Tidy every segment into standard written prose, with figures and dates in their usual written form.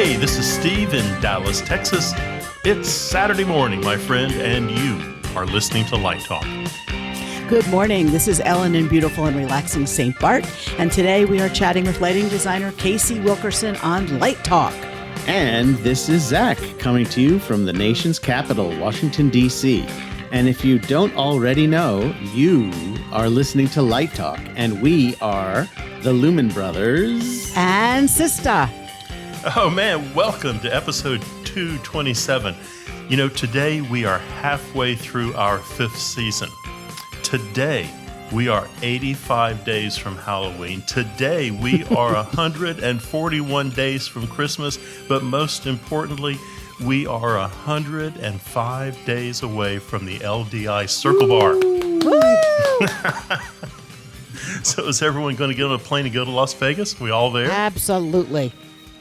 Hey, this is Steve in Dallas, Texas. It's Saturday morning, my friend, and you are listening to Light Talk. Good morning. This is Ellen in beautiful and relaxing St. Bart, and today we are chatting with lighting designer Casey Wilkerson on Light Talk. And this is Zach coming to you from the nation's capital, Washington, D.C. And if you don't already know, you are listening to Light Talk, and we are the Lumen Brothers And Sister. Oh man, welcome to episode 227. You know, today we are halfway through our 5th season. Today we are 85 days from Halloween. Today we are 141 days from Christmas, but most importantly, we are 105 days away from the LDI Circle Bar. So is everyone going to get on a plane and go to Las Vegas? We all there? Absolutely.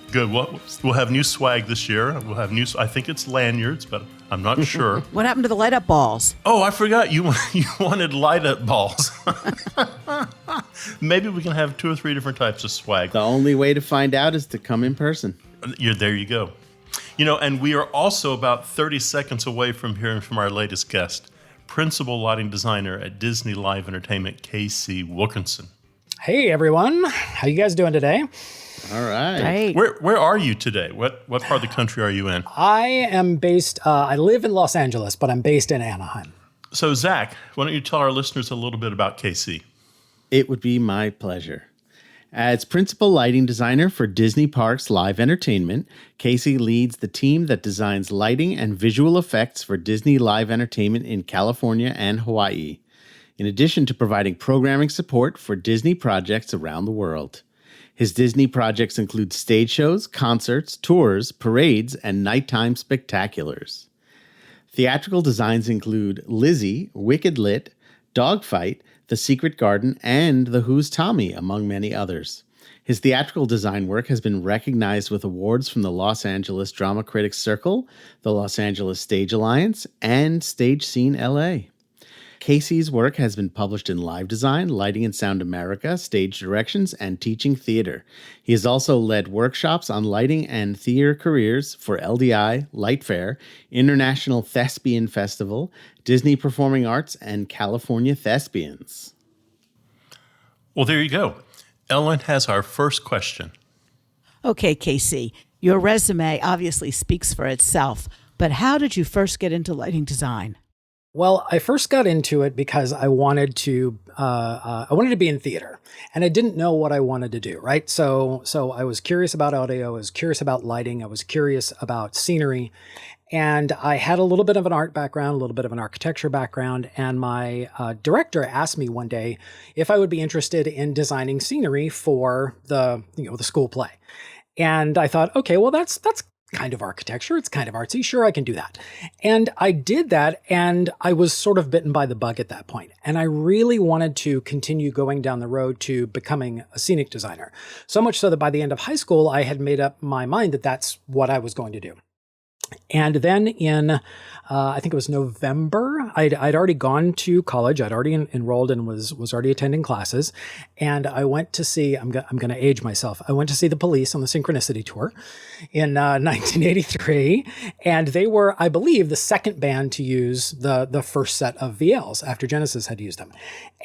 Good. We'll have new swag this year. We'll have new, I think it's lanyards, but I'm not sure. What happened to the light up balls? Oh, I forgot. You wanted light up balls. Maybe we can have 2 or 3 different types of swag. The only way to find out is to come in person. There you go. You know, and we are also about 30 seconds away from hearing from our latest guest, principal lighting designer at Disney Live Entertainment, Casey Wilkinson. Hey, everyone. How you guys doing today? All right. Great. Where are you today? What part of the country are you in? I am based, I live in Los Angeles, but I'm based in Anaheim. So, Zach, why don't you tell our listeners a little bit about Casey? It would be my pleasure. As principal lighting designer for Disney Parks Live Entertainment, Casey leads the team that designs lighting and visual effects for Disney Live Entertainment in California and Hawaii, in addition to providing programming support for Disney projects around the world. His Disney projects include stage shows, concerts, tours, parades, and nighttime spectaculars. Theatrical designs include Lizzie, Wicked Lit, Dogfight, The Secret Garden, and The Who's Tommy, among many others. His theatrical design work has been recognized with awards from the Los Angeles Drama Critics Circle, the Los Angeles Stage Alliance, and Stage Scene LA. Casey's work has been published in Live Design, Lighting and Sound America, Stage Directions, and Teaching Theater. He has also led workshops on lighting and theater careers for LDI, Light Fair, International Thespian Festival, Disney Performing Arts, and California Thespians. Well, there you go. Ellen has our first question. Okay, Casey, your resume obviously speaks for itself, but how did you first get into lighting design? Well, I first got into it because I wanted to be in theater, and I didn't know what I wanted to do, right? So I was curious about audio, I was curious about lighting, I was curious about scenery, and I had a little bit of an art background, a little bit of an architecture background, and my director asked me one day if I would be interested in designing scenery for the school play. And I thought, okay, well, that's kind of architecture. It's kind of artsy. Sure, I can do that. And I did that, and I was sort of bitten by the bug at that point. And I really wanted to continue going down the road to becoming a scenic designer. So much so that by the end of high school, I had made up my mind that that's what I was going to do. And then in, I think it was November, I'd already gone to college. I'd already enrolled and was already attending classes. And I went to see, I'm going to age myself. I went to see the Police on the Synchronicity Tour in 1983. And they were, I believe, the second band to use the first set of VLs after Genesis had used them.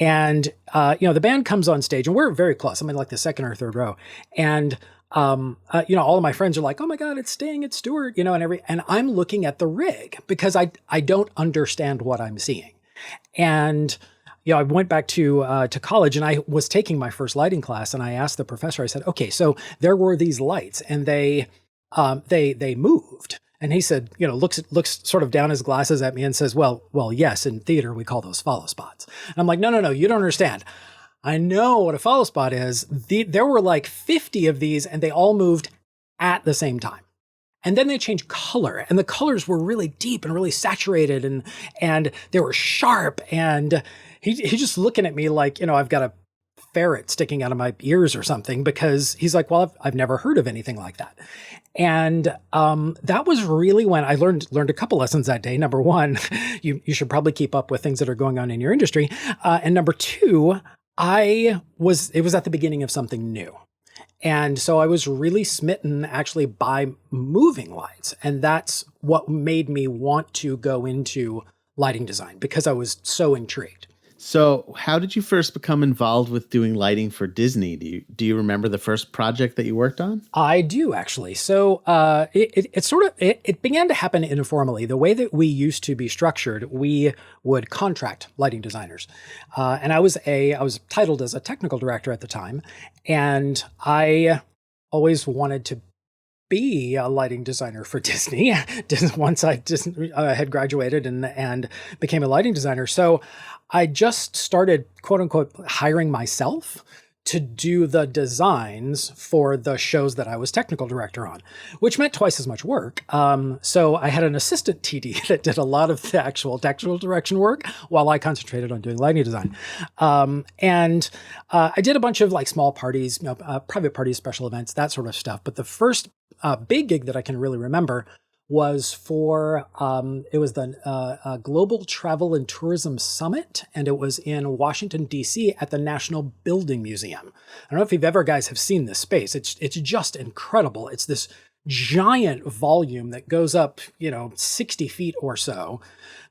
And, the band comes on stage, and we're very close. I'm in like the second or third row. And all of my friends are like, oh my God, it's Sting, it's Stewart, and I'm looking at the rig because I don't understand what I'm seeing. And, I went back to college, and I was taking my first lighting class, and I asked the professor, I said, okay, so there were these lights, and they moved. And he said, looks sort of down his glasses at me and says, well, yes, in theater, we call those follow spots. And I'm like, no, you don't understand. I know what a follow spot is. There were like 50 of these, and they all moved at the same time. And then they changed color, and the colors were really deep and really saturated, and they were sharp. And he's just looking at me like, I've got a ferret sticking out of my ears or something, because he's like, well, I've never heard of anything like that. And that was really when I learned a couple lessons that day. Number one, you should probably keep up with things that are going on in your industry. And number two, it was at the beginning of something new. And so I was really smitten actually by moving lights. And that's what made me want to go into lighting design, because I was so intrigued. So, how did you first become involved with doing lighting for Disney? Do you remember the first project that you worked on? I do, actually. So it began to happen informally. The way that we used to be structured, we would contract lighting designers, and I was titled as a technical director at the time, and I always wanted to be a lighting designer for Disney once I just had graduated and became a lighting designer. So I just started, quote unquote, hiring myself to do the designs for the shows that I was technical director on, which meant twice as much work. So I had an assistant TD that did a lot of the actual technical direction work while I concentrated on doing lighting design. And I did a bunch of like small parties, private parties, special events, that sort of stuff. But the first big gig that I can really remember was for, it was the Global Travel and Tourism Summit, and it was in Washington, D.C. at the National Building Museum. I don't know if you've ever guys have seen this space. It's just incredible. It's this giant volume that goes up, 60 feet or so,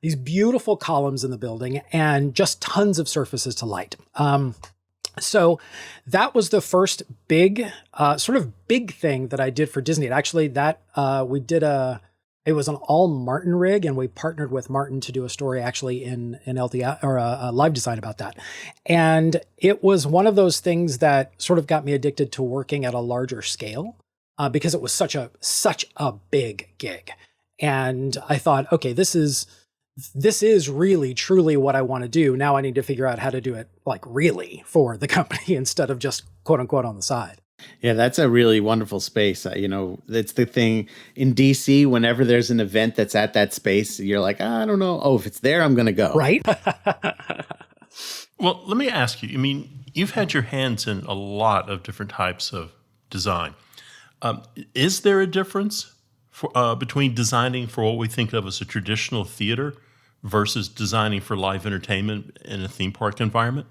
these beautiful columns in the building, and just tons of surfaces to light. So that was the first big, sort of big thing that I did for Disney. It was an all Martin rig, and we partnered with Martin to do a story actually in LDI or a live design about that. And it was one of those things that sort of got me addicted to working at a larger scale, because it was such a big gig. And I thought, okay, this is really truly what I want to do. Now I need to figure out how to do it like really for the company instead of just quote unquote on the side. Yeah, that's a really wonderful space. That's the thing in DC. Whenever there's an event that's at that space, you're like, I don't know. Oh, if it's there, I'm going to go. Right. Well, let me ask you. I mean, you've had your hands in a lot of different types of design. Is there a difference between designing for what we think of as a traditional theater versus designing for live entertainment in a theme park environment?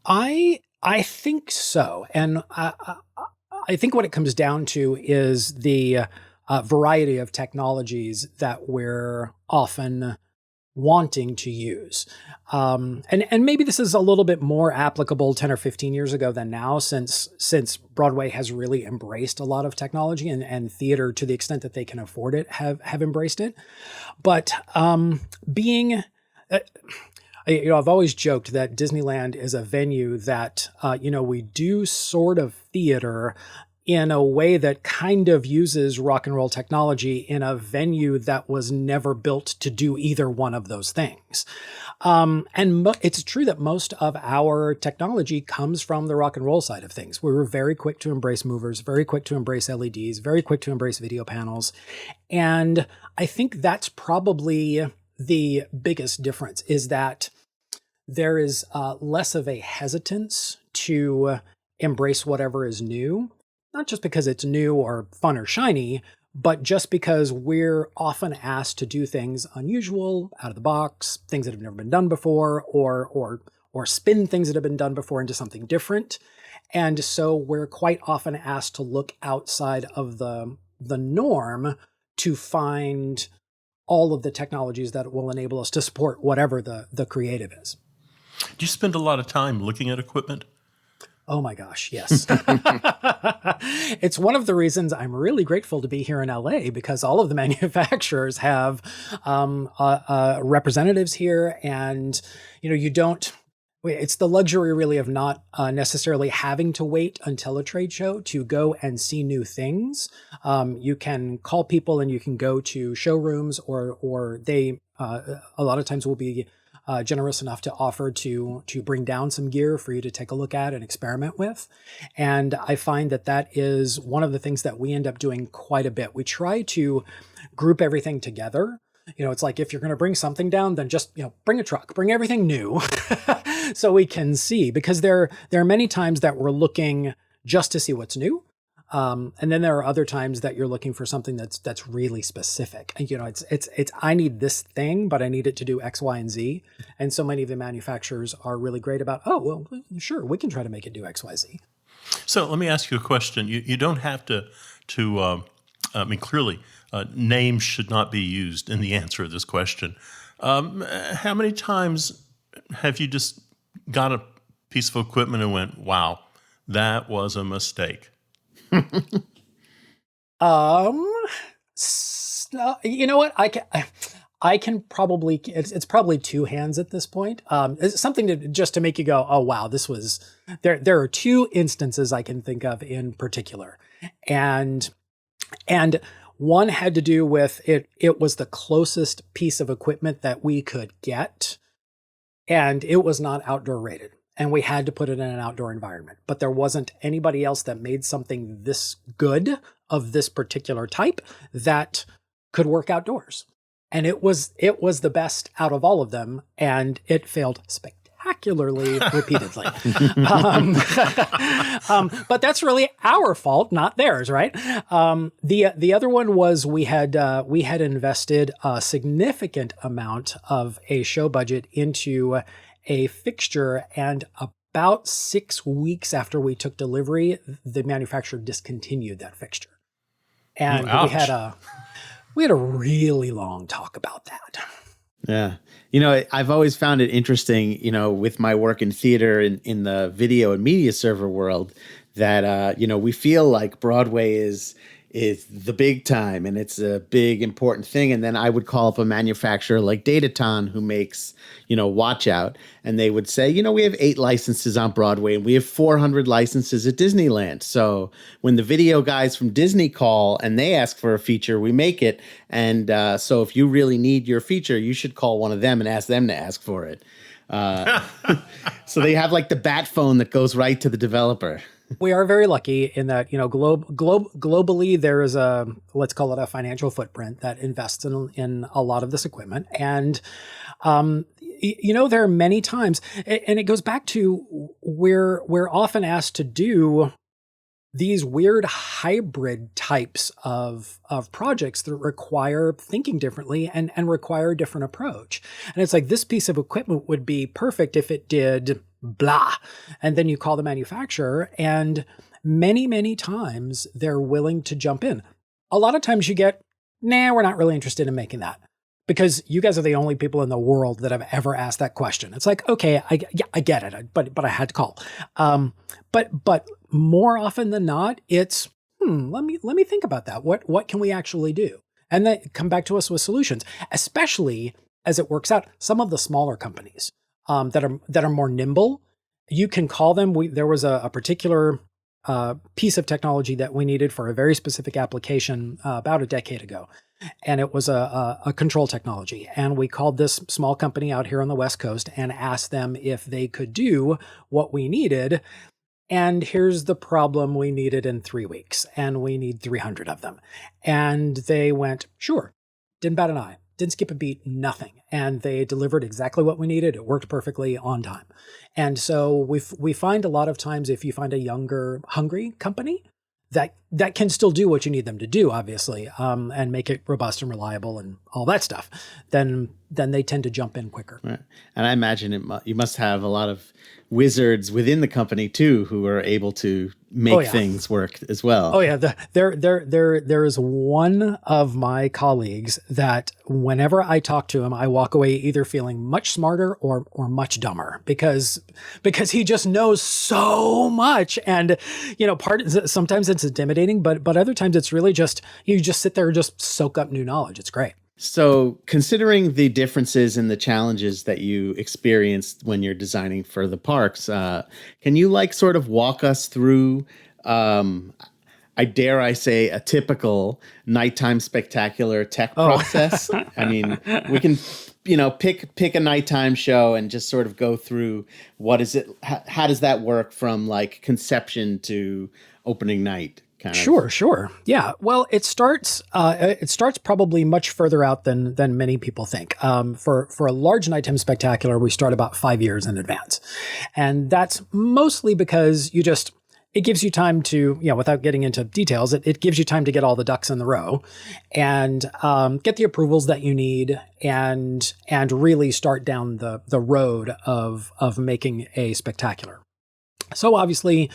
I think so. And I think what it comes down to is the variety of technologies that we're often wanting to use. And maybe this is a little bit more applicable 10 or 15 years ago than now, since Broadway has really embraced a lot of technology, and theater, to the extent that they can afford it, have embraced it. But I've always joked that Disneyland is a venue that, we do sort of theater in a way that kind of uses rock and roll technology in a venue that was never built to do either one of those things. It's true that most of our technology comes from the rock and roll side of things. We were very quick to embrace movers, very quick to embrace LEDs, very quick to embrace video panels. And I think that's probably the biggest difference, is that there is less of a hesitance to embrace whatever is new, not just because it's new or fun or shiny, but just because we're often asked to do things unusual, out of the box, things that have never been done before, or spin things that have been done before into something different. And so we're quite often asked to look outside of the norm to find all of the technologies that will enable us to support whatever the creative is. Do you spend a lot of time looking at equipment? Oh my gosh, yes. It's one of the reasons I'm really grateful to be here in LA, because all of the manufacturers have representatives here, and it's the luxury really of not necessarily having to wait until a trade show to go and see new things. You can call people and you can go to showrooms, or they a lot of times will be generous enough to offer to bring down some gear for you to take a look at and experiment with. And I find that is one of the things that we end up doing quite a bit. We try to group everything together. It's like, if you're going to bring something down, then just, bring a truck, bring everything new so we can see, because there are many times that we're looking just to see what's new. And then there are other times that you're looking for something that's really specific. And, it's I need this thing, but I need it to do X, Y, and Z. And so many of the manufacturers are really great about, oh, well, sure, we can try to make it do X, Y, Z. So let me ask you a question. You don't have clearly, names should not be used in the answer of this question. How many times have you just got a piece of equipment and went, wow, that was a mistake? You know what? I can probably, it's probably two hands at this point. It's something to make you go, oh, wow, this was, there are two instances I can think of in particular. And one had to do with it was the closest piece of equipment that we could get. And it was not outdoor rated. And we had to put it in an outdoor environment. But there wasn't anybody else that made something this good of this particular type that could work outdoors. And it was the best out of all of them, and it failed spectacularly repeatedly. But that's really our fault, not theirs, right? The other one was we had invested a significant amount of a show budget into a fixture, and about 6 weeks after we took delivery, the manufacturer discontinued that fixture, and we had a really long talk about that. Yeah. I've always found it interesting, with my work in theater in the video and media server world that, we feel like Broadway is the big time and it's a big important thing. And then I would call up a manufacturer like Dataton who makes, Watch Out. And they would say, we have 8 licenses on Broadway and we have 400 licenses at Disneyland. So when the video guys from Disney call and they ask for a feature, we make it. And so if you really need your feature, you should call one of them and ask them to ask for it. So they have like the bat phone that goes right to the developer. We are very lucky in that, globally, there is let's call it a financial footprint that invests in a lot of this equipment. And, there are many times, and it goes back to we're often asked to do these weird hybrid types of projects that require thinking differently and require a different approach. And it's like, this piece of equipment would be perfect if it did blah. And then you call the manufacturer, and many, many times they're willing to jump in. A lot of times you get, nah, we're not really interested in making that, because you guys are the only people in the world that have ever asked that question. It's like, okay, I get it, but I had to call. But more often than not, it's, let me think about that. What can we actually do? And then come back to us with solutions, especially as it works out. Some of the smaller companies that are more nimble, you can call them. There was a particular piece of technology that we needed for a very specific application about a decade ago. And it was a control technology. And we called this small company out here on the West Coast and asked them if they could do what we needed. And here's the problem: we need it in 3 weeks, and we need 300 of them. And they went, sure. Didn't bat an eye. Didn't skip a beat, nothing. And they delivered exactly what we needed. It worked perfectly on time. And so we find a lot of times, if you find a younger, hungry company that can still do what you need them to do, obviously, and make it robust and reliable and all that stuff, then they tend to jump in quicker. Right. And I imagine you must have a lot of wizards within the company too who are able to make things work as well. Oh yeah, there is one of my colleagues that whenever I talk to him, I walk away either feeling much smarter or much dumber because he just knows so much. And sometimes it's intimidating, but other times it's really just you just sit there and just soak up new knowledge. It's great. So considering the differences and the challenges that you experienced when you're designing for the parks, can you sort of walk us through, I dare I say, a typical nighttime spectacular tech process? I mean, we can, pick a nighttime show and just sort of go through what is it, how does that work from conception to opening night? Sure. Yeah. Well, it starts probably much further out than many people think. For a large nighttime spectacular, we start about 5 years in advance. And that's mostly because it gives you time to, without getting into details, it gives you time to get all the ducks in the row and get the approvals that you need and really start down the road of making a spectacular. So obviously,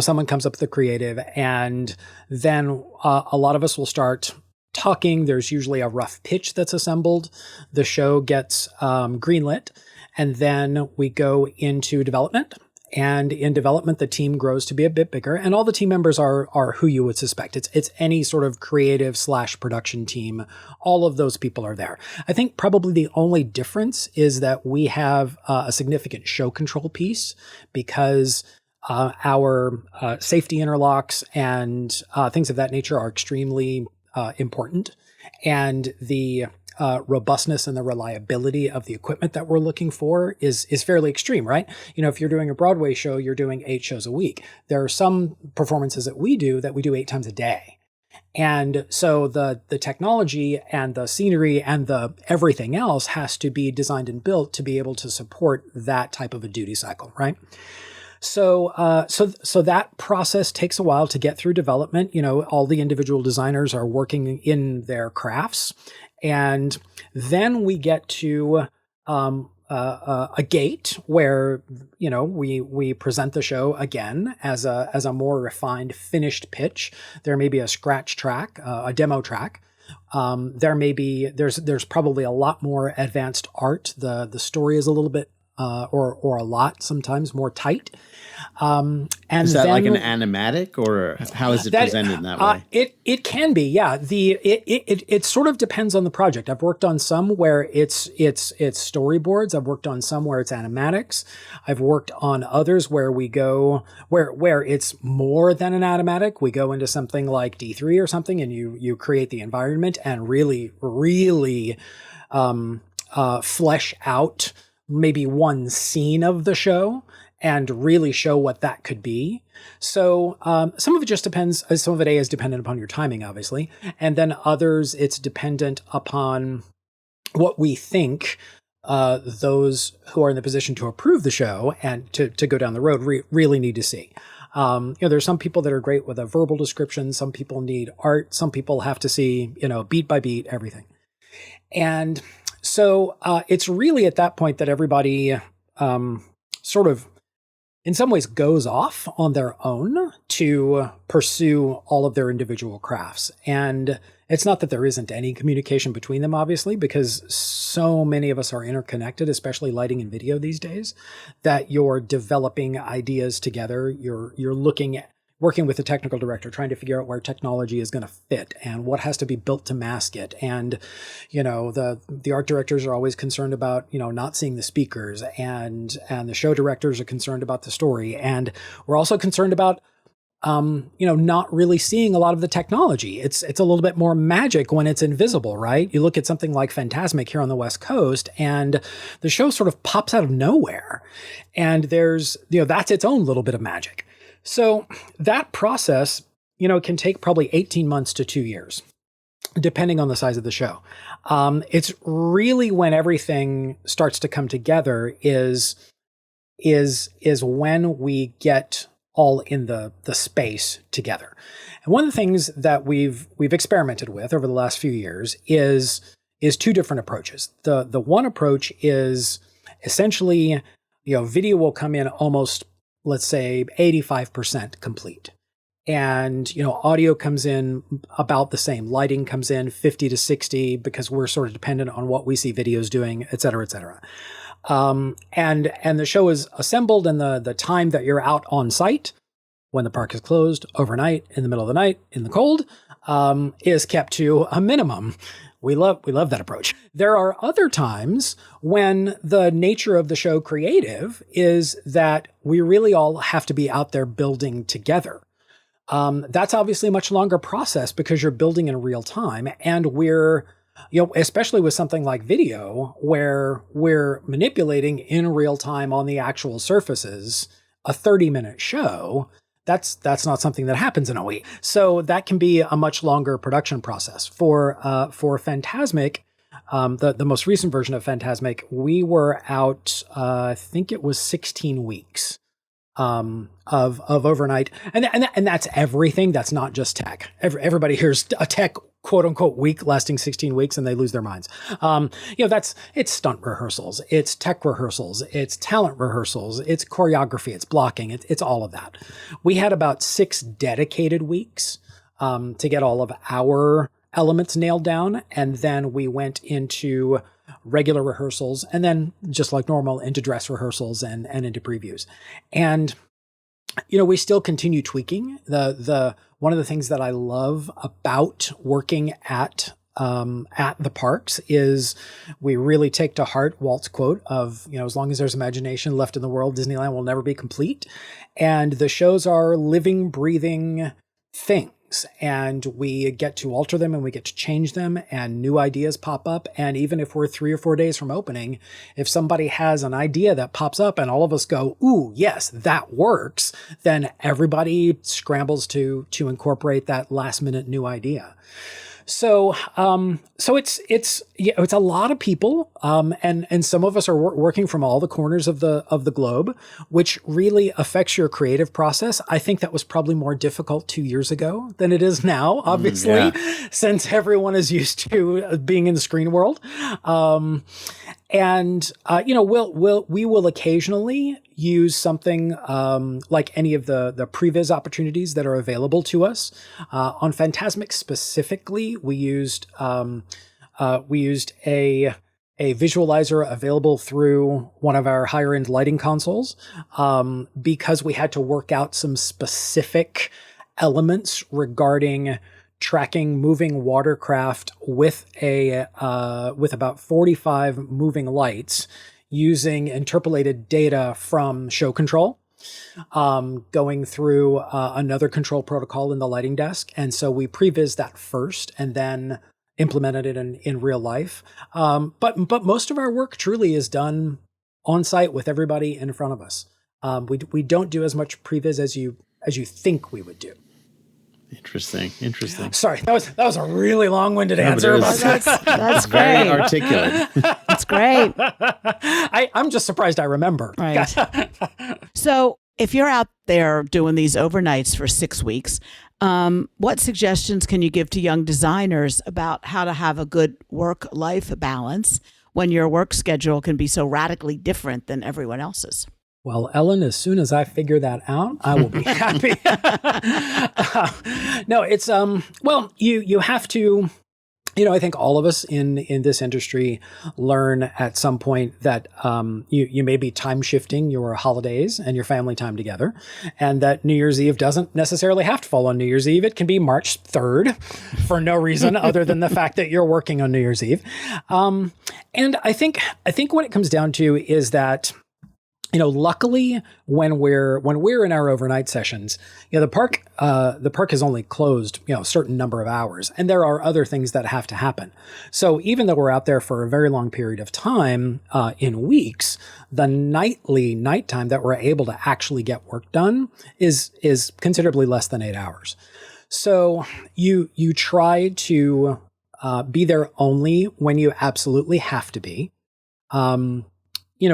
someone comes up with the creative, and then a lot of us will start talking. There's usually a rough pitch that's assembled. The show gets greenlit, and then we go into development. And in development, the team grows to be a bit bigger, and all the team members are who you would suspect. It's any sort of creative / production team. All of those people are there. I think probably the only difference is that we have a significant show control piece, because our safety interlocks and things of that nature are extremely important, and the robustness and the reliability of the equipment that we're looking for is fairly extreme, right? If you're doing a Broadway show, you're doing 8 shows a week. There are some performances that we do 8 times a day. And so the technology and the scenery and the everything else has to be designed and built to be able to support that type of a duty cycle, right? So that process takes a while to get through development. All the individual designers are working in their crafts, and then we get to a gate where we present the show again as a more refined, finished pitch. There may be a scratch track, a demo track. There's probably a lot more advanced art. The story is a little bit or a lot sometimes more tight. And is that then, like an animatic, or how is it presented in that way? It can be, yeah. It sort of depends on the project. I've worked on some where it's storyboards. I've worked on some where it's animatics. I've worked on others where we go where it's more than an animatic. We go into something like D3 or something, and you create the environment and really flesh out maybe one scene of the show and really show what that could be. So some of it just depends. Some of it is dependent upon your timing, obviously. And then others, it's dependent upon what we think those who are in the position to approve the show and to go down the road really need to see. There's some people that are great with a verbal description. Some people need art. Some people have to see, beat by beat, everything. And so it's really at that point that everybody sort of, in some ways, goes off on their own to pursue all of their individual crafts. And it's not that there isn't any communication between them, obviously, because so many of us are interconnected, especially lighting and video these days, that you're developing ideas together. You're working with the technical director, trying to figure out where technology is going to fit and what has to be built to mask it. And, the art directors are always concerned about, not seeing the speakers, and the show directors are concerned about the story. And we're also concerned about, not really seeing a lot of the technology. It's a little bit more magic when it's invisible, right? You look at something like Fantasmic here on the West Coast, and the show sort of pops out of nowhere. And there's, that's its own little bit of magic. So that process, can take probably 18 months to 2 years, depending on the size of the show. It's really when everything starts to come together is when we get all in the space together. And one of the things that we've experimented with over the last few years is 2 different approaches. The one approach is essentially, video will come in almost, let's say, 85% complete. And, audio comes in about the same. Lighting comes in 50 to 60 because we're sort of dependent on what we see videos doing, et cetera, et cetera. And the show is assembled, and the time that you're out on site, when the park is closed, overnight, in the middle of the night, in the cold, is kept to a minimum. We love that approach. There are other times when the nature of the show creative is that we really all have to be out there building together. That's obviously a much longer process because you're building in real time, and we're, especially with something like video, where we're manipulating in real time on the actual surfaces, a 30-minute show. That's not something that happens in a week. So that can be a much longer production process. For Fantasmic, the most recent version of Fantasmic, we were out, I think it was 16 weeks of overnight. And that's everything. That's not just tech. Everybody hears a tech quote unquote week lasting 16 weeks and they lose their minds. It's stunt rehearsals, it's tech rehearsals, it's talent rehearsals, it's choreography, it's blocking, it's all of that. We had about 6 dedicated weeks to get all of our elements nailed down. And then we went into regular rehearsals and then just like normal into dress rehearsals and into previews. And we still continue tweaking. The one of the things that I love about working at the parks is we really take to heart Walt's quote of, as long as there's imagination left in the world, Disneyland will never be complete. And the shows are living, breathing things. And we get to alter them and we get to change them and new ideas pop up. And even if we're 3 or 4 days from opening, if somebody has an idea that pops up and all of us go, ooh, yes, that works, then everybody scrambles to incorporate that last minute new idea. So it's a lot of people, and some of us are working from all the corners of the globe, which really affects your creative process. I think that was probably more difficult 2 years ago than it is now, obviously, since everyone is used to being in the screen world. We will occasionally use something like any of the previs opportunities that are available to us. On Phantasmic specifically, we used a visualizer available through one of our higher end lighting consoles because we had to work out some specific elements regarding tracking moving watercraft with about 45 moving lights using interpolated data from show control, going through another control protocol in the lighting desk. And so we previs that first and then implemented it in real life. But most of our work truly is done on site with everybody in front of us. We don't do as much previs as you think we would do. Interesting. Sorry, that was a really long-winded answer. That's very great. articulate. That's great. I'm just surprised I remember. Right. So if you're out there doing these overnights for 6 weeks, what suggestions can you give to young designers about how to have a good work-life balance when your work schedule can be so radically different than everyone else's? Well, Ellen, as soon as I figure that out, I will be happy. No, it's, you have to, I think all of us in this industry learn at some point that you may be time shifting your holidays and your family time together, and that New Year's Eve doesn't necessarily have to fall on New Year's Eve. It can be March 3rd for no reason other than the fact that you're working on New Year's Eve. And I think what it comes down to is that, luckily when we're in our overnight sessions, the park is only closed, a certain number of hours, and there are other things that have to happen. So even though we're out there for a very long period of time, in weeks, the nighttime that we're able to actually get work done is considerably less than 8 hours. So you try to be there only when you absolutely have to be.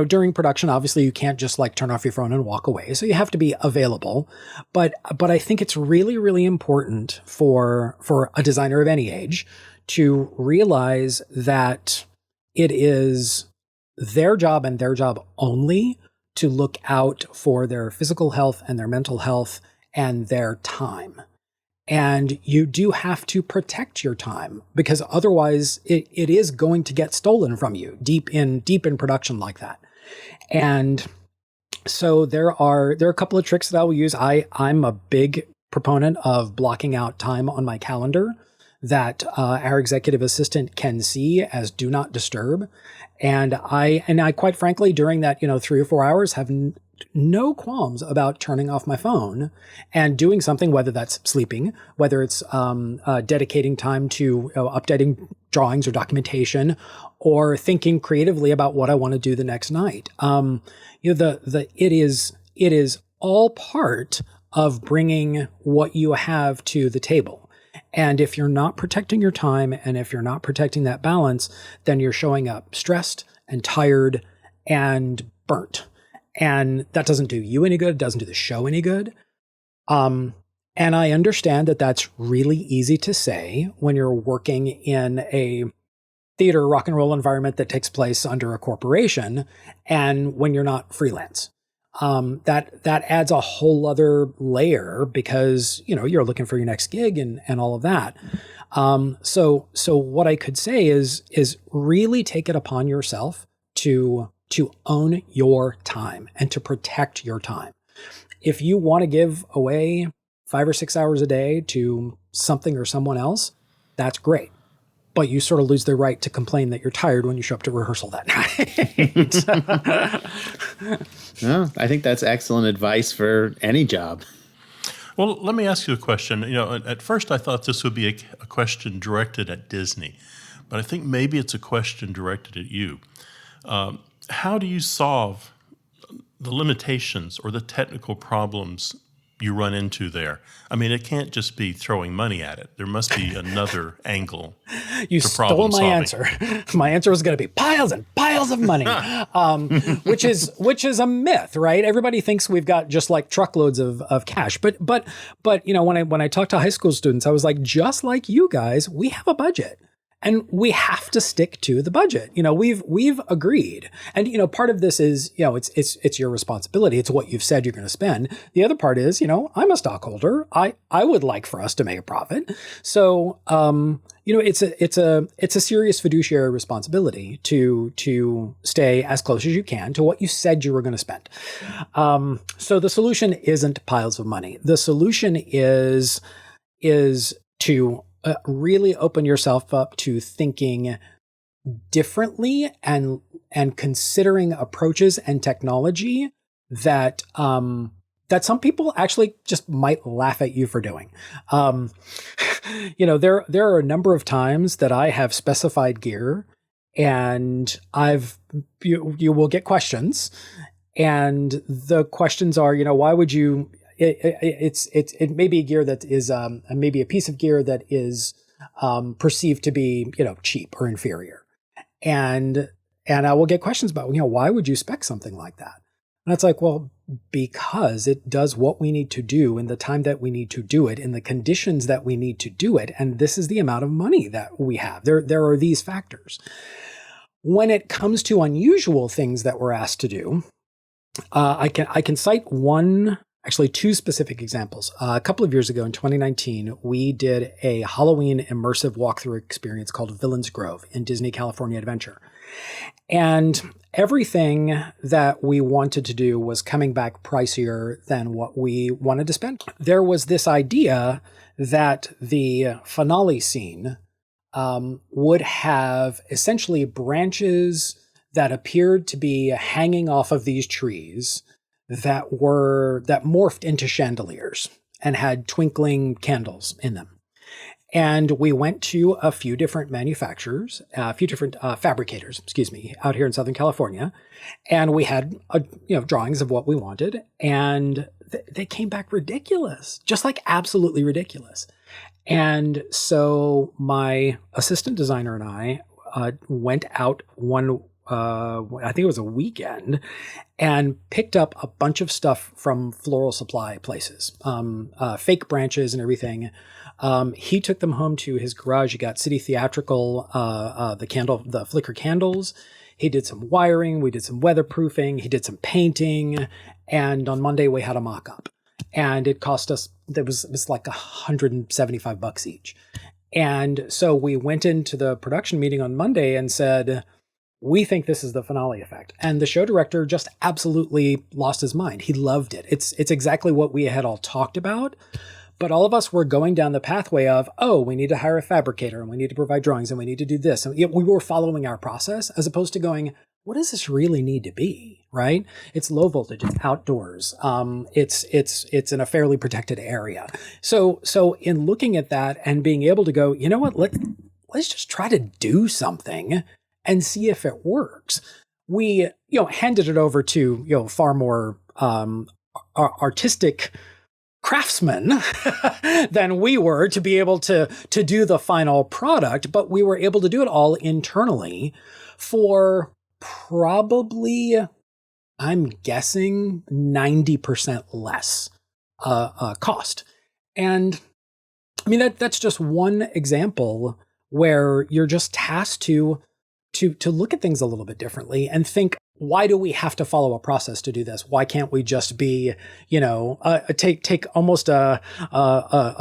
During production, obviously you can't just turn off your phone and walk away. So you have to be available. But I think it's really, really important for a designer of any age to realize that it is their job and their job only to look out for their physical health and their mental health and their time. And you do have to protect your time because otherwise it is going to get stolen from you deep in production like that. And so there are a couple of tricks that I will use. I'm a big proponent of blocking out time on my calendar that our executive assistant can see as do not disturb. And I quite frankly, during that 3 or 4 hours have no qualms about turning off my phone and doing something, whether that's sleeping, whether it's dedicating time to updating drawings or documentation, or thinking creatively about what I want to do the next night. It is all part of bringing what you have to the table. And if you're not protecting your time and if you're not protecting that balance, then you're showing up stressed and tired and burnt. And that doesn't do you any good. It doesn't do the show any good. And And I understand that that's really easy to say when you're working in a theater rock and roll environment that takes place under a corporation and when you're not freelance. That adds a whole other layer because, you're looking for your next gig and all of that. So what I could say is really take it upon yourself to own your time and to protect your time. If you want to give away 5 or 6 hours a day to something or someone else, that's great. But you sort of lose the right to complain that you're tired when you show up to rehearsal that night. No, I think that's excellent advice for any job. Well, let me ask you a question. At first I thought this would be a question directed at Disney, but I think maybe it's a question directed at you. How do you solve the limitations or the technical problems you run into there? I mean, it can't just be throwing money at it. There must be another angle. You to stole problem my solving. answer. My answer was going to be piles and piles of money, which is a myth, right? Everybody thinks we've got just like truckloads of cash, but when I talk to high school students, I was like, just like you guys, we have a budget. And we have to stick to the budget. We've agreed. And, part of this is, it's your responsibility. It's what you've said you're going to spend. The other part is, I'm a stockholder. I would like for us to make a profit. So, it's a serious fiduciary responsibility to stay as close as you can to what you said you were going to spend. So the solution isn't piles of money. The solution is to really open yourself up to thinking differently and considering approaches and technology that some people actually just might laugh at you for doing. There are a number of times that I have specified gear and you will get questions, and the questions are, why would you? It may be gear that is maybe a piece of gear that is perceived to be cheap or inferior, and I will get questions about why would you spec something like that? And it's like, well, because it does what we need to do in the time that we need to do it in the conditions that we need to do it, and this is the amount of money that we have. There are these factors. When it comes to unusual things that we're asked to do, I can cite actually two specific examples. A couple of years ago in 2019, we did a Halloween immersive walkthrough experience called Villains Grove in Disney California Adventure. And everything that we wanted to do was coming back pricier than what we wanted to spend. There was this idea that the finale scene would have essentially branches that appeared to be hanging off of these trees that morphed into chandeliers and had twinkling candles in them. And we went to a few different manufacturers, fabricators, out here in Southern California. And we had, drawings of what we wanted. And they came back ridiculous, just like absolutely ridiculous. And so my assistant designer and I went out I think it was a weekend, and picked up a bunch of stuff from floral supply places, fake branches and everything. He took them home to his garage. He got City Theatrical, the flicker candles. He did some wiring. We did some weatherproofing. He did some painting. And on Monday we had a mock-up, and it cost us, it was like $175 each. And so we went into the production meeting on Monday and said, we think this is the finale effect. And the show director just absolutely lost his mind. He loved it. It's exactly what we had all talked about. But all of us were going down the pathway of, we need to hire a fabricator, and we need to provide drawings, and we need to do this. And we were following our process as opposed to going, what does this really need to be, right? It's low voltage, it's outdoors. It's in a fairly protected area. So in looking at that and being able to go, you know what, let's just try to do something and see if it works. We, handed it over to, far more artistic craftsmen than we were to be able to do the final product, but we were able to do it all internally for probably, I'm guessing, 90% less cost. And I mean, that's just one example where you're just tasked to look at things a little bit differently and think, why do we have to follow a process to do this? Why can't we just be, take almost a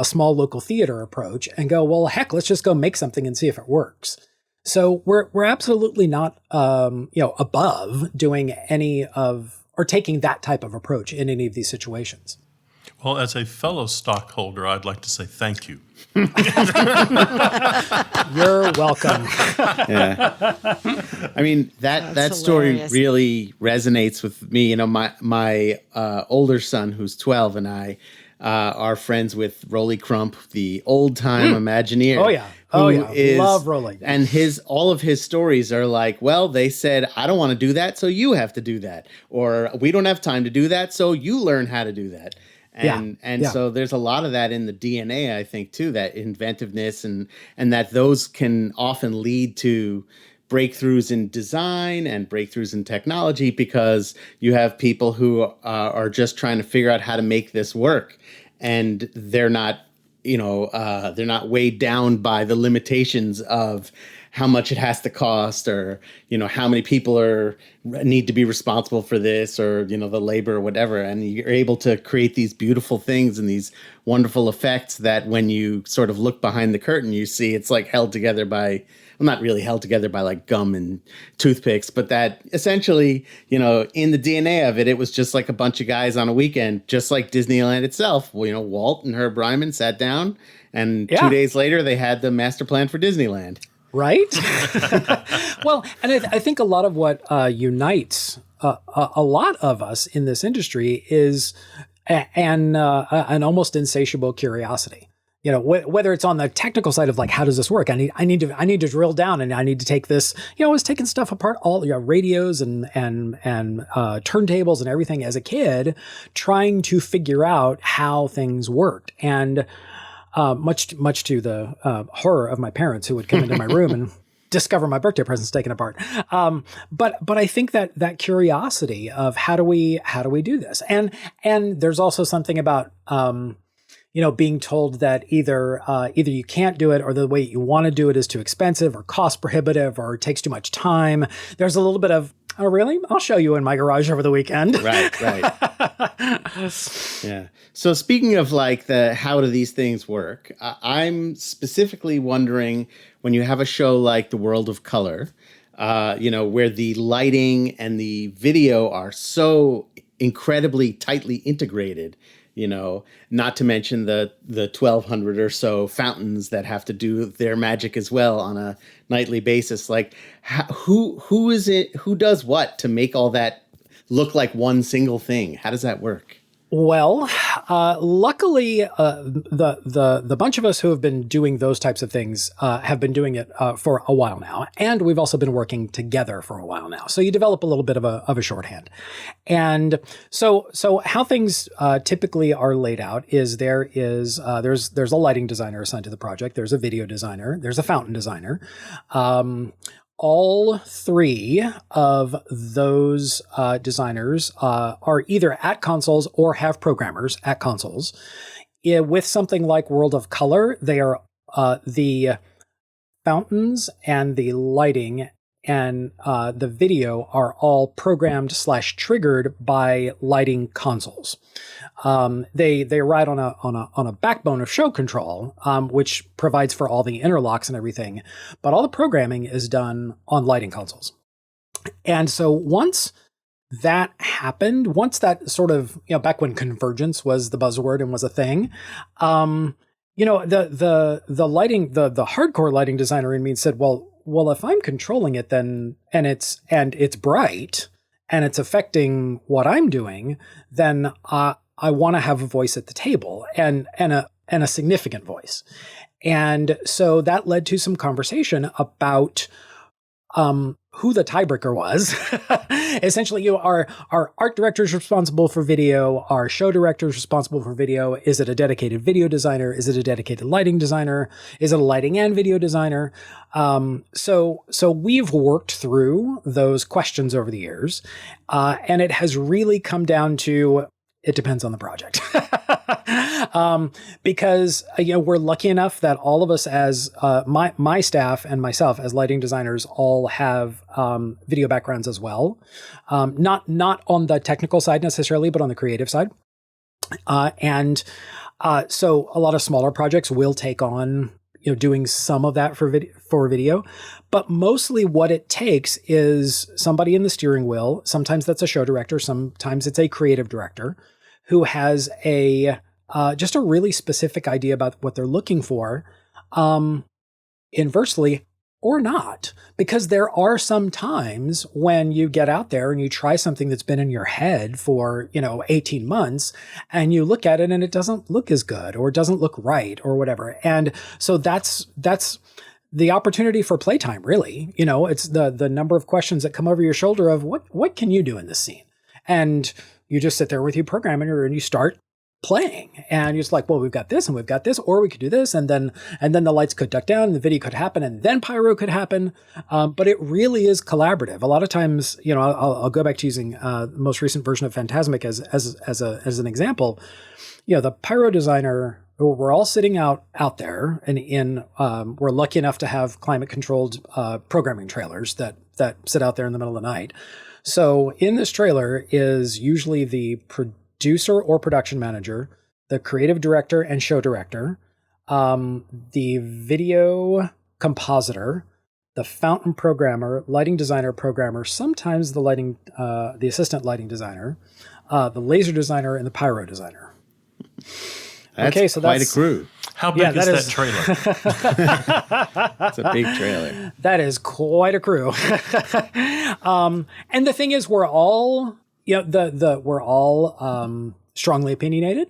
small local theater approach and go, well, heck, let's just go make something and see if it works. So we're absolutely not, above doing any of, or taking that type of approach in any of these situations. Well, as a fellow stockholder, I'd like to say thank you. You're welcome. Yeah. I mean, that story hilarious. really resonates with me. You know, my older son, who's 12, and I are friends with Rolly Crump, the old time Imagineer. Oh, yeah. Love Rolly. And all of his stories are like, well, they said, I don't want to do that, so you have to do that. Or we don't have time to do that, so you learn how to do that. So there's a lot of that in the DNA, I think, too, that inventiveness and that those can often lead to breakthroughs in design and breakthroughs in technology, because you have people who are just trying to figure out how to make this work, and they're not weighed down by the limitations of how much it has to cost, or, how many people need to be responsible for this, or, the labor or whatever. And you're able to create these beautiful things and these wonderful effects that when you sort of look behind the curtain, you see it's like held together by, well, not really held together by like gum and toothpicks, but that essentially, in the DNA of it, it was just like a bunch of guys on a weekend, just like Disneyland itself. Well, Walt and Herb Ryman sat down, and 2 days later they had the master plan for Disneyland. Right? Well, and I think a lot of what unites a lot of us in this industry is an almost insatiable curiosity. Whether it's on the technical side of like, how does this work? I need to drill down, and I need to take this. I was taking stuff apart, all radios and turntables and everything as a kid, trying to figure out how things worked. And much to the horror of my parents, who would come into my room and discover my birthday presents taken apart. But I think that curiosity of how do we do this, and there's also something about being told that either you can't do it, or the way you want to do it is too expensive or cost prohibitive or it takes too much time. There's a little bit of, oh, really? I'll show you in my garage over the weekend. Right. Yeah. So speaking of like how do these things work, I'm specifically wondering, when you have a show like The World of Color, where the lighting and the video are so incredibly tightly integrated, not to mention the 1,200 or so fountains that have to do their magic as well on a nightly basis. Like, who is it? Who does what to make all that look like one single thing? How does that work? Well, luckily, the bunch of us who have been doing those types of things have been doing it for a while now, and we've also been working together for a while now. So you develop a little bit of a shorthand, and so how things typically are laid out is there's a lighting designer assigned to the project, there's a video designer, there's a fountain designer. All three of those designers are either at consoles or have programmers at consoles. With something like World of Color, they are the fountains and the lighting and the video are all programmed / triggered by lighting consoles. They ride on a backbone of show control, which provides for all the interlocks and everything, but all the programming is done on lighting consoles. And so once that happened, once that sort of, back when convergence was the buzzword and was a thing, the lighting, the hardcore lighting designer in me said, well, if I'm controlling it, then and it's bright and it's affecting what I'm doing, then I want to have a voice at the table and a significant voice. And so that led to some conversation about who the tiebreaker was. Essentially, our art director is responsible for video, our show director is responsible for video. Is it a dedicated video designer? Is it a dedicated lighting designer? Is it a lighting and video designer? So we've worked through those questions over the years, and it has really come down to it depends on the project. Because we're lucky enough that all of us as my staff and myself as lighting designers all have video backgrounds as well. Not on the technical side necessarily, but on the creative side. So a lot of smaller projects will take on doing some of that for video, but mostly what it takes is somebody in the steering wheel. Sometimes that's a show director, sometimes it's a creative director who has just a really specific idea about what they're looking for, inversely or not, because there are some times when you get out there and you try something that's been in your head for 18 months and you look at it and it doesn't look as good or doesn't look right or whatever. And so that's the opportunity for playtime, really. It's the number of questions that come over your shoulder of what can you do in this scene? And you just sit there with your programmer and you start playing, and you're just like, well, we've got this and we've got this, or we could do this, and then the lights could duck down, and the video could happen, and then pyro could happen. But it really is collaborative. A lot of times, I'll go back to using the most recent version of Phantasmic as an example. The pyro designer, we're all sitting out there, and we're lucky enough to have climate controlled programming trailers that sit out there in the middle of the night. So in this trailer is usually the producer or production manager, the creative director and show director, the video compositor, the fountain programmer, lighting designer programmer, sometimes the assistant lighting designer, the laser designer, and the pyro designer. That's quite a crew. How big is that trailer? It's a big trailer. That is quite a crew. And the thing is, we're all we're all strongly opinionated,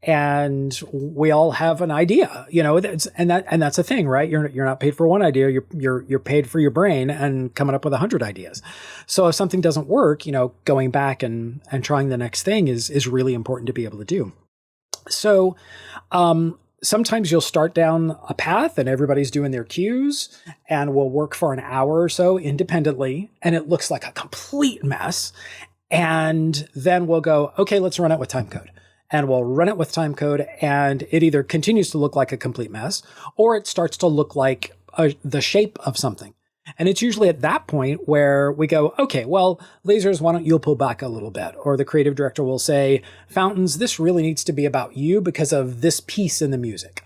and we all have an idea, and that's a thing, right? You're not paid for one idea. You're paid for your brain and coming up with 100 ideas. So if something doesn't work, going back and trying the next thing is really important to be able to do. So, sometimes you'll start down a path and everybody's doing their cues, and we'll work for an hour or so independently, and it looks like a complete mess. And then we'll go, okay, let's run it with timecode. And we'll run it with timecode, and it either continues to look like a complete mess, or it starts to look like the shape of something. And it's usually at that point where we go, okay, well, lasers, why don't you pull back a little bit? Or the creative director will say, fountains, this really needs to be about you because of this piece in the music.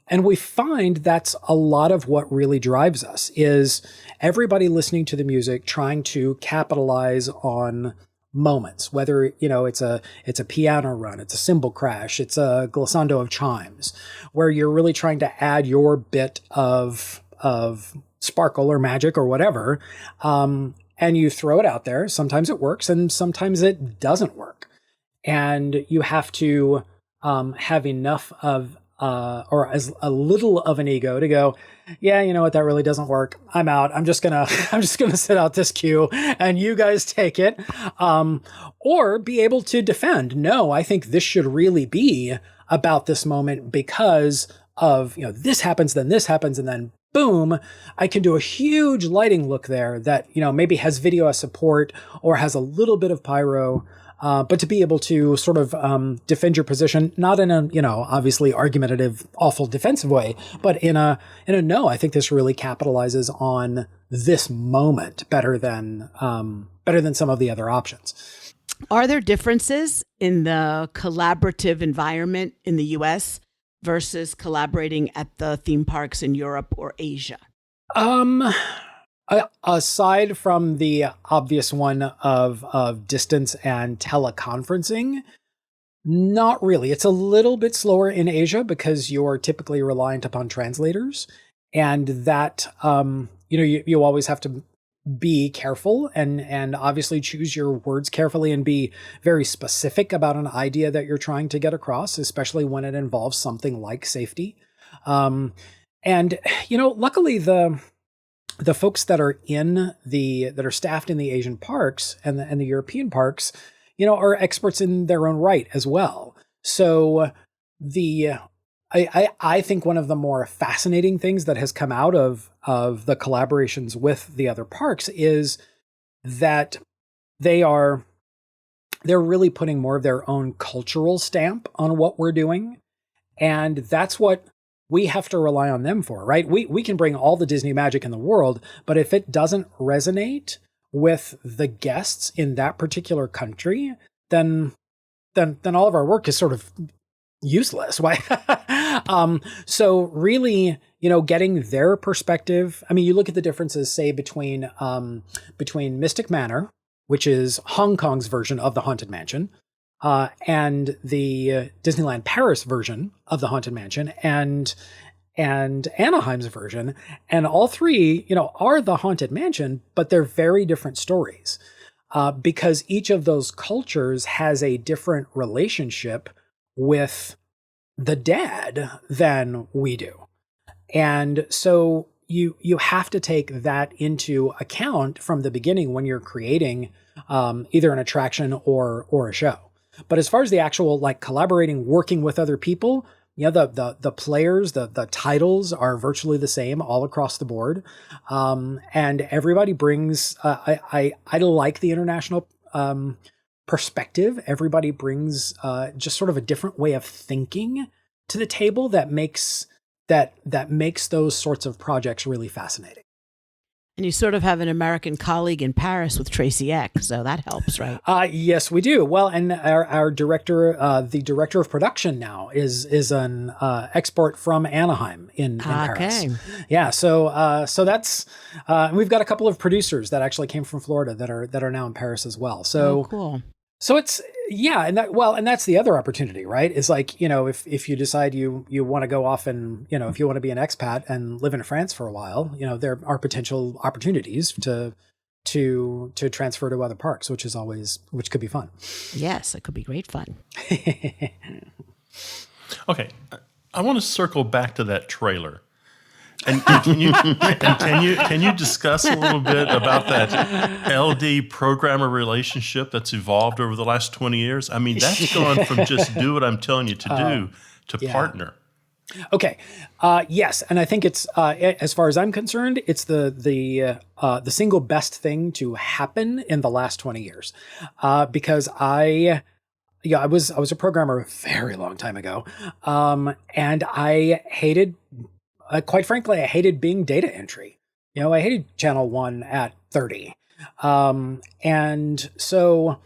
And we find that's a lot of what really drives us, is everybody listening to the music trying to capitalize on moments, whether it's a piano run, it's a cymbal crash, it's a glissando of chimes, where you're really trying to add your bit of sparkle or magic or whatever, and you throw it out there. Sometimes it works and sometimes it doesn't work, and you have to have enough of or as a little of an ego to go, yeah, you know what, that really doesn't work. I'm out. I'm just gonna sit out this cue and you guys take it. Or be able to defend. No, I think this should really be about this moment because of, this happens, then this happens, and then boom, I can do a huge lighting look there that, maybe has video as support or has a little bit of pyro. But to be able to sort of defend your position, not in a, obviously argumentative, awful defensive way, but in a no, I think this really capitalizes on this moment better than some of the other options. Are there differences in the collaborative environment in the U.S. versus collaborating at the theme parks in Europe or Asia? Aside from the obvious one of distance and teleconferencing, not really. It's a little bit slower in Asia because you're typically reliant upon translators, and that you always have to be careful and obviously choose your words carefully and be very specific about an idea that you're trying to get across, especially when it involves something like safety. Luckily the folks that are staffed in the Asian parks and the European parks, are experts in their own right as well. So I think one of the more fascinating things that has come out of the collaborations with the other parks is that they are, they're really putting more of their own cultural stamp on what we're doing. And that's what we have to rely on them for, right? We can bring all the Disney magic in the world, but if it doesn't resonate with the guests in that particular country, then all of our work is sort of useless. Why? So really, getting their perspective. I mean, you look at the differences, say, between Mystic Manor, which is Hong Kong's version of the Haunted Mansion, and the Disneyland Paris version of the Haunted Mansion, and Anaheim's version, and all three, are the Haunted Mansion, but they're very different stories, because each of those cultures has a different relationship with the dead than we do. And so you have to take that into account from the beginning when you're creating either an attraction or a show. But as far as the actual collaborating, working with other people, the players, the titles are virtually the same all across the board. And everybody brings, I like the international perspective. Everybody brings just sort of a different way of thinking to the table that makes those sorts of projects really fascinating. And you sort of have an American colleague in Paris with Tracy Eck, so that helps, right? Yes, we do. Well, and our director, the director of production now, is an export from Anaheim in Paris. Yeah, so that's we've got a couple of producers that actually came from Florida that are now in Paris as well. So cool. So it's and that's the other opportunity, right? Is if you decide you want to go off and if you want to be an expat and live in France for a while, there are potential opportunities to transfer to other parks, which could be fun. Yes, it could be great fun. Okay, I want to circle back to that trailer. And can you discuss a little bit about that LD programmer relationship that's evolved over the last 20 years? I mean, that's gone from just do what I'm telling you to do to partner. Okay. Yes, and I think it's as far as I'm concerned, it's the single best thing to happen in the last 20 years, because I was a programmer a very long time ago, and I hated. Quite frankly, I hated being data entry. I hated Channel 1 at 30. And so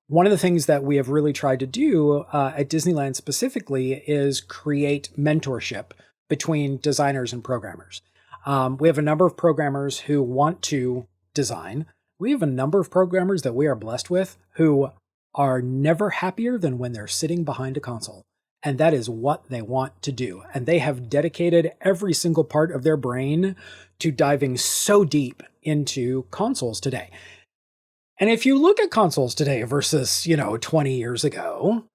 one of the things that we have really tried to do at Disneyland specifically is create mentorship between designers and programmers. We have a number of programmers who want to design. We have a number of programmers that we are blessed with who are never happier than when they're sitting behind a console. And that is what they want to do. And they have dedicated every single part of their brain to diving so deep into consoles today. And if you look at consoles today versus, 20 years ago,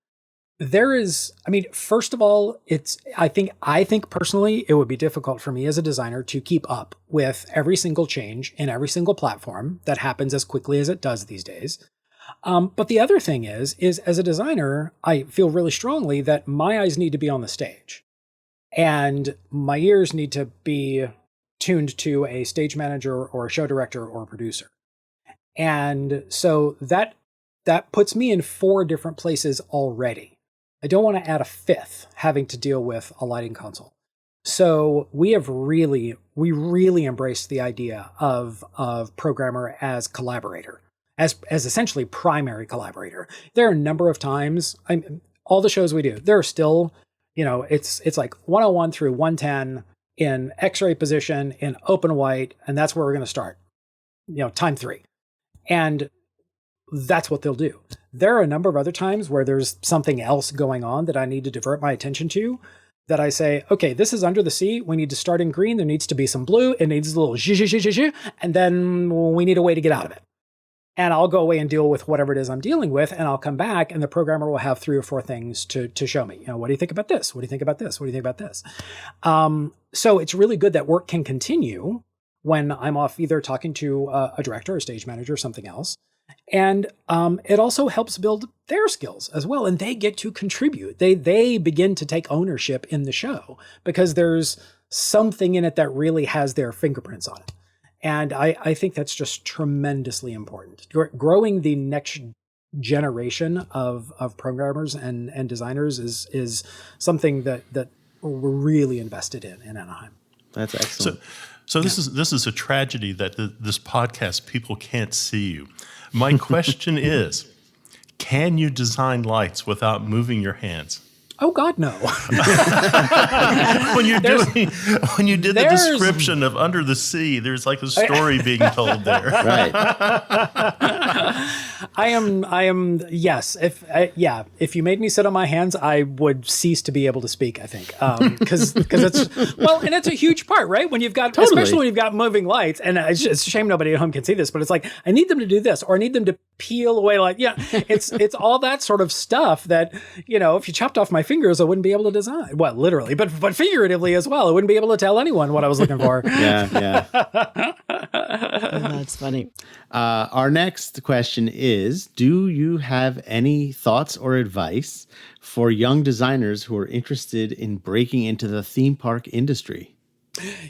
there is, first of all, I think personally, it would be difficult for me as a designer to keep up with every single change in every single platform that happens as quickly as it does these days. But the other thing is as a designer, I feel really strongly that my eyes need to be on the stage and my ears need to be tuned to a stage manager or a show director or a producer. And so that puts me in 4 different places already. I don't want to add a 5th having to deal with a lighting console. So we really embraced the idea of programmer as collaborator. As essentially primary collaborator. There are a number of times, all the shows we do, there are still, it's like 101 through 110 in X-ray position in open white, and that's where we're going to start, time 3. And that's what they'll do. There are a number of other times where there's something else going on that I need to divert my attention to, that I say, okay, this is under the sea. We need to start in green. There needs to be some blue. It needs a little zh, and then we need a way to get out of it. And I'll go away and deal with whatever it is I'm dealing with, and I'll come back, and the programmer will have 3 or 4 things to show me. What do you think about this? What do you think about this? What do you think about this? So it's really good that work can continue when I'm off either talking to a director, a stage manager, or something else. And it also helps build their skills as well, and they get to contribute. They begin to take ownership in the show because there's something in it that really has their fingerprints on it. And I think that's just tremendously important. Growing the next generation of programmers and designers is something that we're really invested in Anaheim. That's excellent. So this is a tragedy that this podcast people can't see you. My question is, can you design lights without moving your hands? Oh God, no. when you did the description of Under the Sea, there's like a story being told there. Right. I am. Yes. If you made me sit on my hands, I would cease to be able to speak, I think. Because and it's a huge part, right? When you've got, especially when you've got moving lights, and it's a shame nobody at home can see this, but it's like, I need them to do this, or I need them to peel away. It's all that sort of stuff that, if you chopped off my fingers, I wouldn't be able to design. Well, literally, but figuratively as well. I wouldn't be able to tell anyone what I was looking for. Yeah. That's funny. Our next question is, do you have any thoughts or advice for young designers who are interested in breaking into the theme park industry?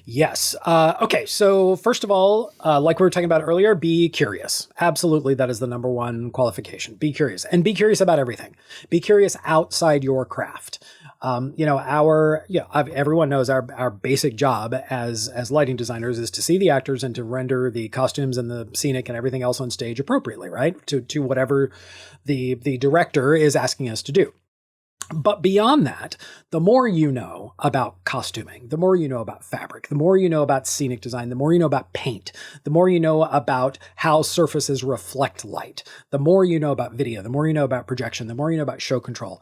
Yes. Okay. So first of all, like we were talking about earlier, be curious. Absolutely. That is the number one qualification. Be curious, and be curious about everything. Be curious outside your craft. Everyone knows our basic job as lighting designers is to see the actors and to render the costumes and the scenic and everything else on stage appropriately, right? To whatever the director is asking us to do. But beyond that, the more you know about costuming, the more you know about fabric, the more you know about scenic design, the more you know about paint, the more you know about how surfaces reflect light, the more you know about video, the more you know about projection, the more you know about show control,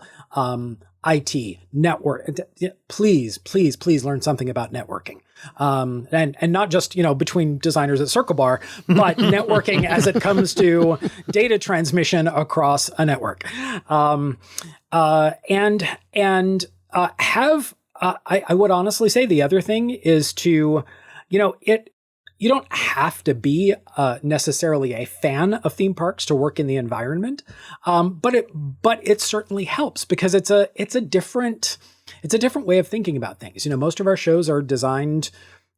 IT, network. Please learn something about networking. And not just, between designers at Circle Bar, but networking as it comes to data transmission across a network. I would honestly say the other thing is to, you don't have to be necessarily a fan of theme parks to work in the environment, but it certainly helps because it's a different way of thinking about things. Most of our shows are designed.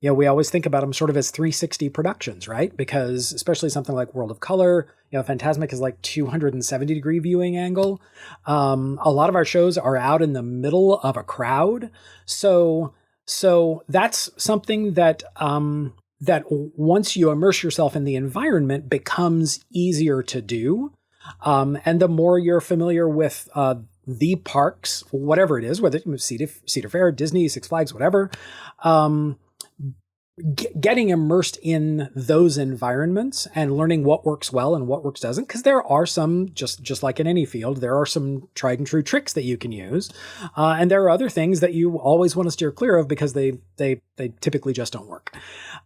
We always think about them sort of as 360 productions, right? Because especially something like World of Color, Fantasmic is like 270-degree viewing angle. A lot of our shows are out in the middle of a crowd, so that's something that that once you immerse yourself in the environment becomes easier to do, and the more you're familiar with the parks, whatever it is, whether it's Cedar Fair, Disney, Six Flags, whatever. Getting immersed in those environments and learning what works well and what works doesn't, because there are some, just like in any field, there are some tried and true tricks that you can use, and there are other things that you always want to steer clear of because they typically just don't work.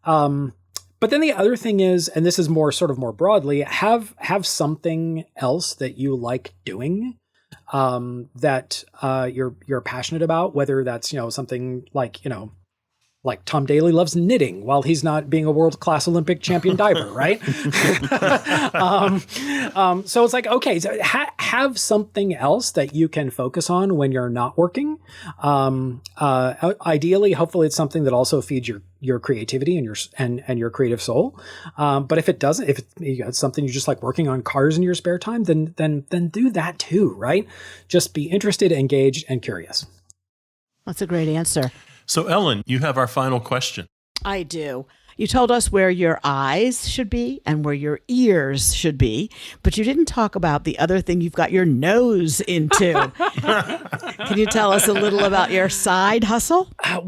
But then the other thing is, and this is more broadly, have something else that you like doing, that you're passionate about, whether that's something like Tom Daly loves knitting while he's not being a world-class Olympic champion diver, right? So it's like, okay, so have something else that you can focus on when you're not working. Ideally, hopefully it's something that also feeds your creativity and your creative soul. But if it doesn't, if it's something you just like working on cars in your spare time, then do that too, right? Just be interested, engaged, and curious. That's a great answer. So, Ellen, you have our final question. I do. You told us where your eyes should be and where your ears should be, but you didn't talk about the other thing you've got your nose into. Can you tell us a little about your side hustle? I'm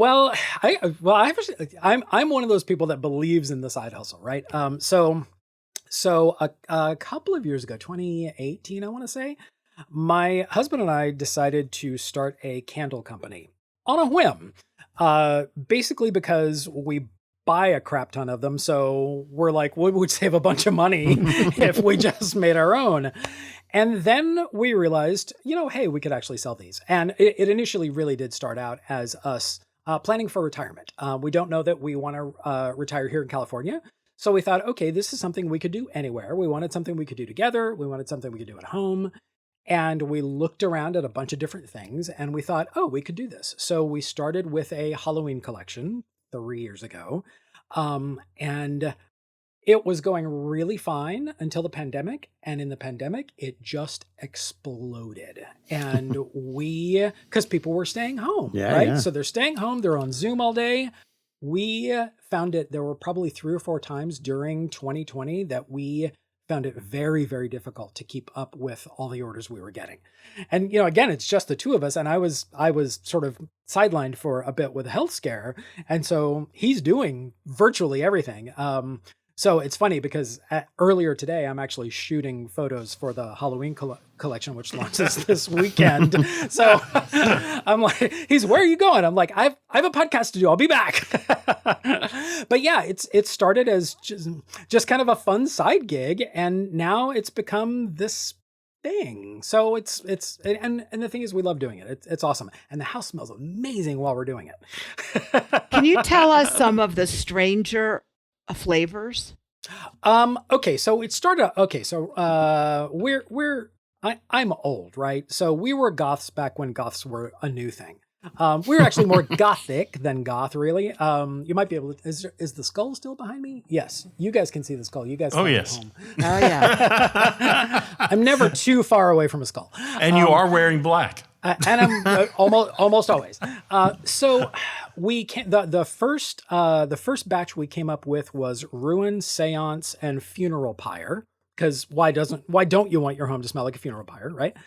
one of those people that believes in the side hustle, right? So a couple of years ago, 2018, I want to say, my husband and I decided to start a candle company on a whim. Basically because we buy a crap ton of them. So we're like, we would save a bunch of money if we just made our own. And then we realized, hey, we could actually sell these. And it initially really did start out as us planning for retirement. We don't know that we want to retire here in California. So we thought, okay, this is something we could do anywhere. We wanted something we could do together. We wanted something we could do at home. And we looked around at a bunch of different things and we thought, oh, we could do this. So we started with a Halloween collection 3 years ago. And It was going really fine until the pandemic. And in the pandemic, it just exploded. And because people were staying home, right? Yeah. So they're staying home, they're on Zoom all day. We found it, there were probably 3 or 4 times during 2020 that we found it very, very difficult to keep up with all the orders we were getting. And, again, it's just the 2 of us. And I was sort of sidelined for a bit with a health scare. And so he's doing virtually everything. So it's funny because earlier today, I'm actually shooting photos for the Halloween collection, which launches this weekend. So I'm like, where are you going? I'm like, I have a podcast to do. I'll be back. But yeah, it started as just kind of a fun side gig. And now it's become this thing. So and the thing is, we love doing it. It's awesome. And the house smells amazing while we're doing it. Can you tell us some of the stranger flavors? Okay, so it started. Okay, so I'm old, right? So we were goths back when goths were a new thing. We were actually more gothic than goth, really. You might be able to. Is the skull still behind me? Yes, you guys can see the skull. You guys. Oh yes. Home. Oh yeah. I'm never too far away from a skull. And you are wearing black. And I'm almost always. So we the first batch we came up with was ruin, seance, and funeral pyre. Because why don't you want your home to smell like a funeral pyre, right?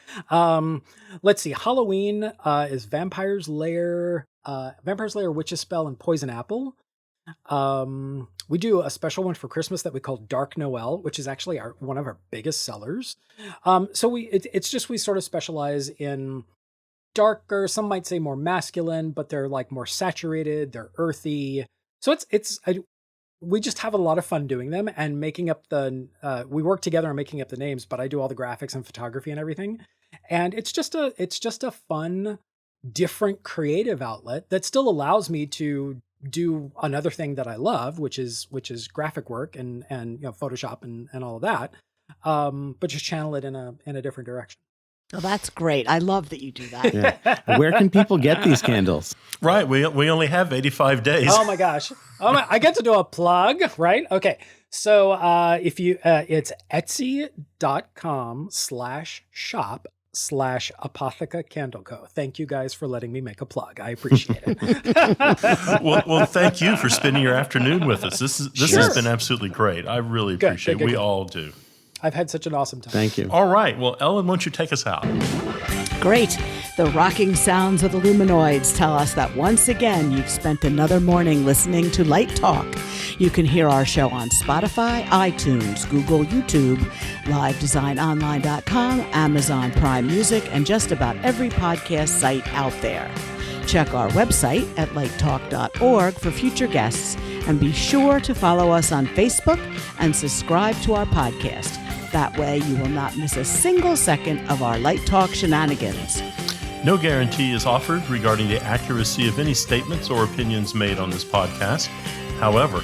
Let's see. Halloween is Vampire's Lair, Witch's Spell, and Poison Apple. We do a special one for Christmas that we call Dark Noel, which is actually one of our biggest sellers. So we sort of specialize in darker, some might say more masculine, but they're like more saturated, they're earthy. So we just have a lot of fun doing them and making up we work together on making up the names, but I do all the graphics and photography and everything. And it's just a fun, different creative outlet that still allows me to do another thing that I love, which is graphic work and Photoshop and all of that. But just channel it in a different direction. Well, that's great. I love that you do that. Yeah. Where can people get these candles? Right. We only have 85 days. Oh my gosh. I get to do a plug, right? Okay. So if you, it's etsy.com/shop/Apotheca Candle Co. Thank you guys for letting me make a plug. I appreciate it. well, thank you for spending your afternoon with us. This has been absolutely great. I really appreciate it. We all do. I've had such an awesome time. Thank you. All right. Well, Ellen, why don't you take us out? Great. The rocking sounds of the Luminoids tell us that once again you've spent another morning listening to Light Talk. You can hear our show on Spotify, iTunes, Google, YouTube, livedesignonline.com, Amazon Prime Music, and just about every podcast site out there. Check our website at lighttalk.org for future guests, and be sure to follow us on Facebook and subscribe to our podcast. That way you will not miss a single second of our Light Talk shenanigans. No guarantee is offered regarding the accuracy of any statements or opinions made on this podcast. However,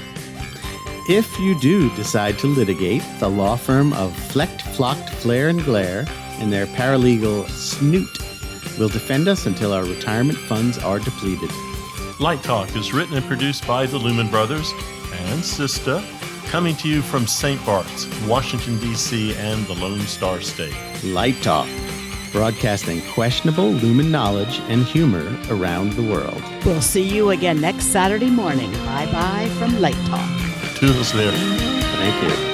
if you do decide to litigate, the law firm of Flecht, Flocht, Flare, and Glare and their paralegal Snoot will defend us until our retirement funds are depleted. Light Talk is written and produced by the Lumen Brothers and Sista, coming to you from St. Bart's, Washington, D.C., and the Lone Star State. Light Talk, broadcasting questionable Lumen knowledge and humor around the world. We'll see you again next Saturday morning. Bye-bye from Light Talk. Toodles there. Thank you.